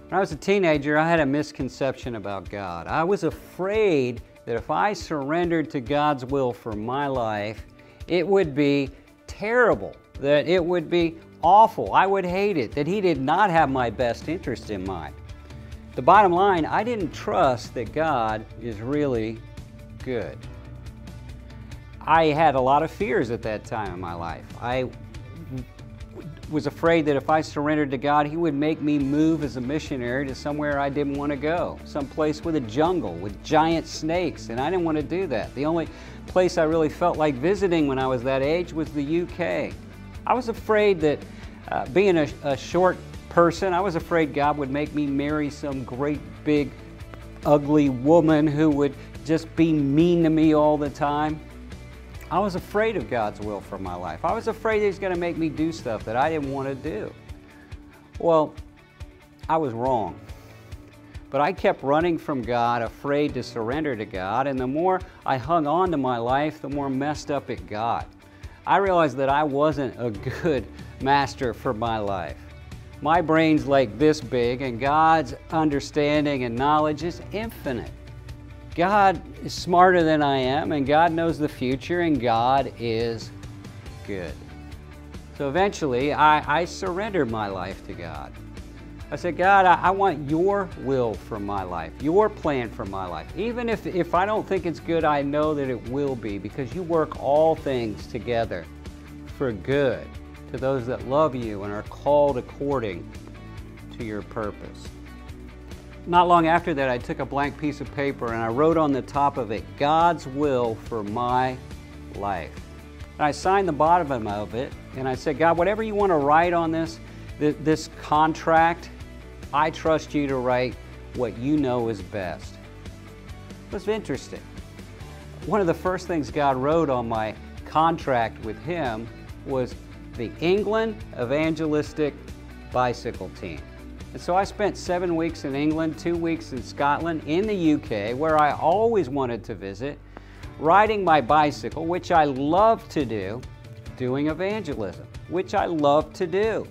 When I was a teenager, I had a misconception about God. I was afraid that if I surrendered to God's will for my life, it would be terrible, that it would be awful, I would hate it, that He did not have my best interest in mind. The bottom line, I didn't trust that God is really good. I had a lot of fears at that time in my life. I was afraid that if I surrendered to God, He would make me move as a missionary to somewhere I didn't want to go, someplace with a jungle, with giant snakes, and I didn't want to do that. The only place I really felt like visiting when I was that age was the UK. I was afraid that being a short person, I was afraid God would make me marry some great big ugly woman who would just be mean to me all the time. I was afraid of God's will for my life. I was afraid He was going to make me do stuff that I didn't want to do. Well, I was wrong. But I kept running from God, afraid to surrender to God, and the more I hung on to my life, the more messed up it got. I realized that I wasn't a good master for my life. My brain's like this big, and God's understanding and knowledge is infinite. God is smarter than I am, and God knows the future, and God is good. So eventually, I surrendered my life to God. I said, God, I want Your will for my life, Your plan for my life. Even if I don't think it's good, I know that it will be, because You work all things together for good to those that love You and are called according to Your purpose. Not long after that, I took a blank piece of paper and I wrote on the top of it, God's will for my life. And I signed the bottom of it and I said, God, whatever You want to write on this contract, I trust You to write what You know is best. It was interesting. One of the first things God wrote on my contract with Him was the England Evangelistic Bicycle Team. And so I spent 7 weeks in England, 2 weeks in Scotland, in the UK, where I always wanted to visit, riding my bicycle, which I love to do, doing evangelism, which I love to do.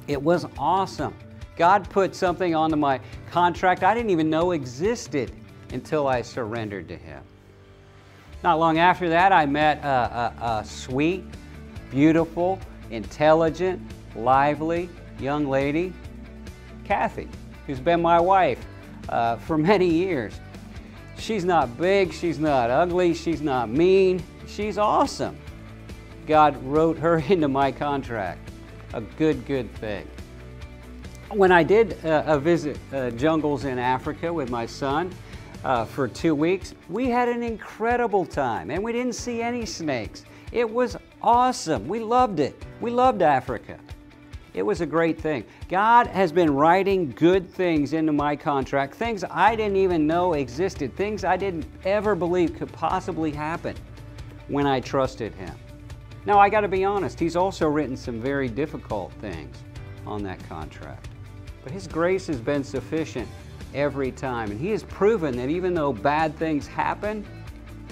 It was awesome. God put something onto my contract I didn't even know existed until I surrendered to Him. Not long after that, I met a sweet, beautiful, intelligent, lively young lady, Kathy, who's been my wife for many years. She's not big, she's not ugly, she's not mean, she's awesome. God wrote her into my contract. A good thing. When I did visit jungles in Africa with my son for 2 weeks, we had an incredible time and we didn't see any snakes. It was awesome. We loved it. We loved Africa. It was a great thing. God has been writing good things into my contract, things I didn't even know existed, things I didn't ever believe could possibly happen when I trusted Him. Now, I got to be honest, He's also written some very difficult things on that contract. But His grace has been sufficient every time, and He has proven that even though bad things happen,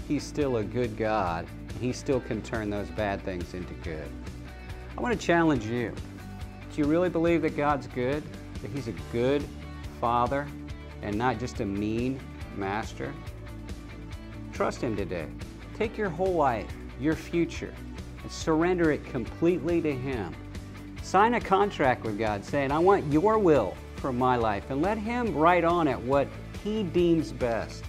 He's still a good God, and He still can turn those bad things into good. I want to challenge you. Do you really believe that God's good? That He's a good Father and not just a mean master? Trust Him today. Take your whole life, your future, and surrender it completely to Him. Sign a contract with God saying, I want Your will for my life, and let Him write on it what He deems best.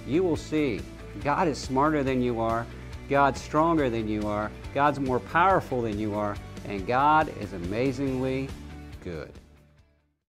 You will see God is smarter than you are, God's stronger than you are, God's more powerful than you are, and God is amazingly good.